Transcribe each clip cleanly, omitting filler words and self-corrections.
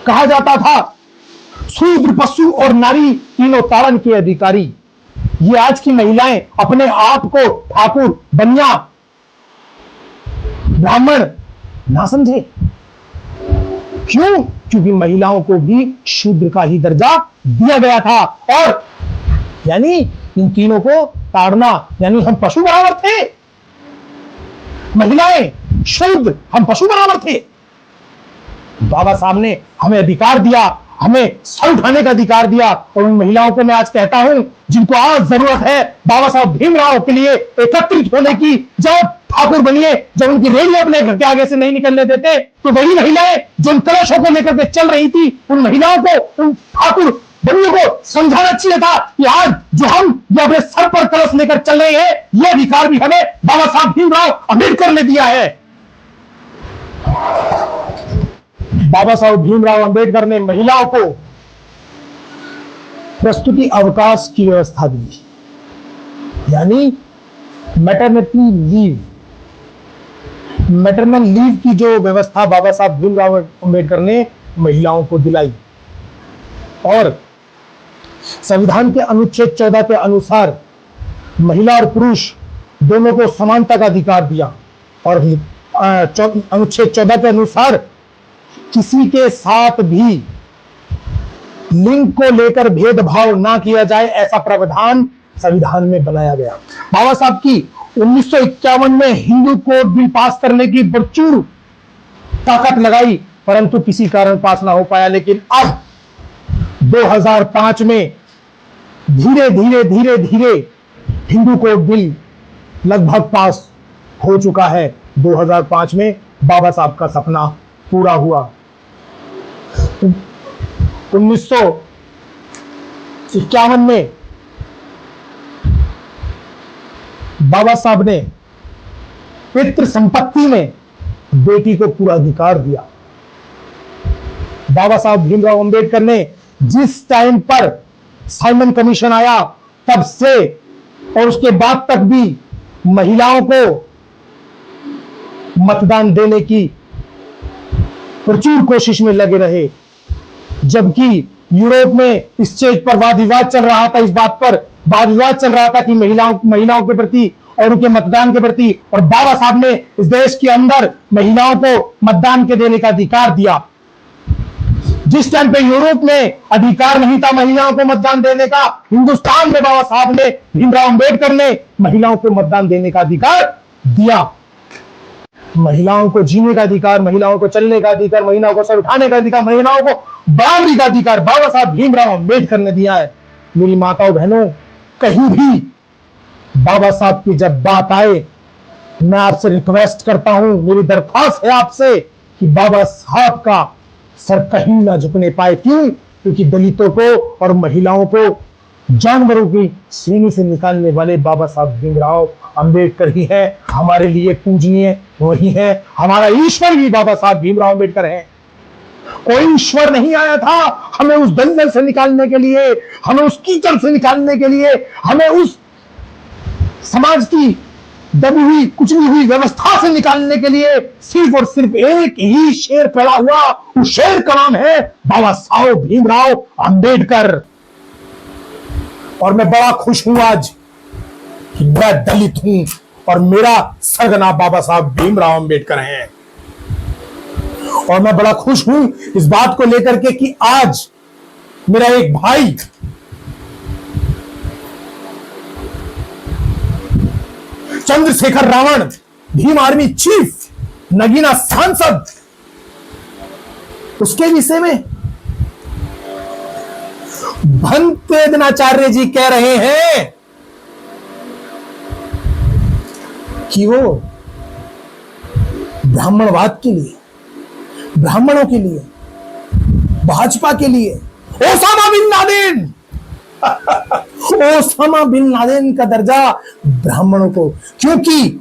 कहा जाता था शूद्र, पशु और नारी तीनों ताड़न के अधिकारी। ये आज की महिलाएं अपने आप को ठाकुर, बनिया, ब्राह्मण ना समझे। क्यों? क्योंकि महिलाओं को भी शूद्र का ही दर्जा दिया गया था। और यानी इन तीनों को ताड़ना, यानी हम पशु बराबर थे। महिलाएं शूद्र, हम पशु बराबर थे। बाबा साहब ने हमें अधिकार दिया, हमें सर उठाने का अधिकार दिया। और उन महिलाओं को मैं आज कहता हूं जिनको आज जरूरत है बाबा साहब भीमराव के लिए एकत्रित होने की, जब ठाकुर बनिए, जब उनकी रैली अपने घर के आगे से नहीं निकलने देते, तो वही महिलाएं जो उन कलशों को लेकर के चल रही थी, उन महिलाओं को, उन ठाकुर बनियों को समझाना चाहिए था कि आज जो हम ये अपने सर पर कलश लेकर चल रहे हैं, यह अधिकार भी हमें बाबा साहब भीमराव अंबेडकर ने दिया है। बाबा साहब भीमराव अंबेडकर ने महिलाओं को प्रस्तुति अवकाश की व्यवस्था दी, यानी मैटरनिटी लीव, मैटरनल लीव की जो व्यवस्था बाबा साहब भीमराव अंबेडकर ने महिलाओं को दिलाई। और संविधान के अनुच्छेद 14 के अनुसार महिला और पुरुष दोनों को समानता का अधिकार दिया। और अनुच्छेद 14 के अनुसार किसी के साथ भी लिंग को लेकर भेदभाव ना किया जाए, ऐसा प्रावधान संविधान में बनाया गया। बाबा साहब की 1951 में हिंदू कोड बिल पास करने की प्रचुर ताकत लगाई, परंतु किसी कारण पास ना हो पाया। लेकिन अब 2005 में धीरे धीरे हिंदू कोड बिल लगभग पास हो चुका है। 2005 में बाबा साहब का सपना पूरा हुआ। 1951 में बाबा साहब ने पितृ संपत्ति में बेटी को पूरा अधिकार दिया। बाबा साहब भीमराव अंबेडकर ने जिस टाइम पर साइमन कमीशन आया, तब से और उसके बाद तक भी महिलाओं को मतदान देने की प्रचुर कोशिश में लगे रहे। जबकि यूरोप में इस चीज पर वाद विवाद चल रहा था, इस बात पर वाद विवाद चल रहा था कि महिलाओं के प्रति और उनके मतदान के प्रति, और बाबा साहब ने इस देश के अंदर महिलाओं को मतदान के देने का अधिकार दिया। जिस टाइम पे यूरोप में अधिकार नहीं था महिलाओं को मतदान देने का, हिंदुस्तान में बाबा साहब ने, भीमराव अंबेडकर ने महिलाओं को मतदान देने का अधिकार दिया। महिलाओं को जीने का अधिकार, महिलाओं को चलने का अधिकार, महिलाओं को सर उठाने का अधिकार, महिलाओं को बराबरी का अधिकार बाबा साहब भीमराव अंबेडकर ने दिया है। मेरी माताओं बहनों, कहीं भी बाबा साहब की जब बात आए, मैं आपसे रिक्वेस्ट करता हूं, मेरी दरख्वास्त है आपसे कि बाबा साहब का सर कहीं ना झुकने पाए। क्यों? क्योंकि दलितों को और महिलाओं को जानवरों की श्रेणी से निकालने वाले बाबा साहब भीमराव अंबेडकर ही है। हमारे लिए पूजनीय वही है, हमारा ईश्वर भी बाबा साहब भीमराव अंबेडकर है। कोई ईश्वर नहीं आया था हमें उस दलदल से निकालने के लिए, हमें उस कीचड़ से निकालने के लिए, हमें उस समाज की दबी हुई, कुचली हुई व्यवस्था से निकालने के लिए। सिर्फ और सिर्फ एक ही शेर पैदा हुआ, उस शेर का नाम है बाबा साहब भीमराव अंबेडकर। और मैं बड़ा खुश हूं आज कि मैं दलित हूं और मेरा सरगना बाबा साहब भीमराव अंबेडकर हैं। और मैं बड़ा खुश हूं इस बात को लेकर के कि आज मेरा एक भाई चंद्रशेखर रावण, भीम आर्मी चीफ, नगीना सांसद, उसके विषय में भंत वेदनाचार्य जी कह रहे हैं कि वो ब्राह्मणवाद के लिए, ब्राह्मणों के लिए, भाजपा के लिए, Osama bin Laden Osama bin Laden का दर्जा ब्राह्मणों को, क्योंकि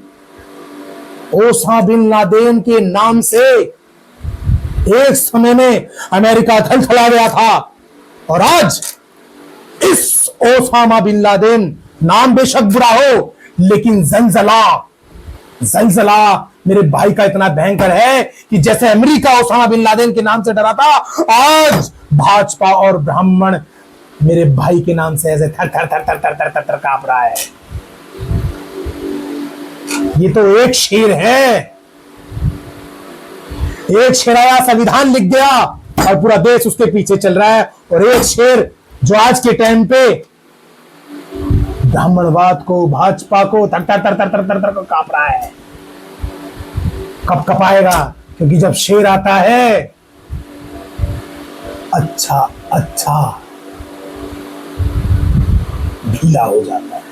ओसामा बिन लादेन के नाम से एक समय में अमेरिका थलथला गया था। और आज इस ओसामा बिन लादेन, नाम बेशक बुरा हो, लेकिन जलजला मेरे भाई का इतना भयंकर है कि जैसे अमेरिका ओसामा बिन लादेन के नाम से डरा था, आज भाजपा और ब्राह्मण मेरे भाई के नाम से ऐसे थर थर थर थर थर थर थर थर कांप रहा है। ये तो एक शेर है, एक शेर आया, संविधान लिख गया और पूरा देश उसके पीछे चल रहा है। और एक शेर जो आज के टाइम पे ब्राह्मणवाद को, भाजपा को तर तर तर तर तर तर तर कांप रहा है। कब कपाएगा? क्योंकि जब शेर आता है, अच्छा अच्छा ढीला हो जाता है।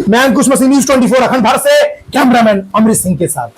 मैं अंकुश मसीह, न्यूज़ 24 अखंड भारत से कैमरामैन अमृत सिंह के साथ।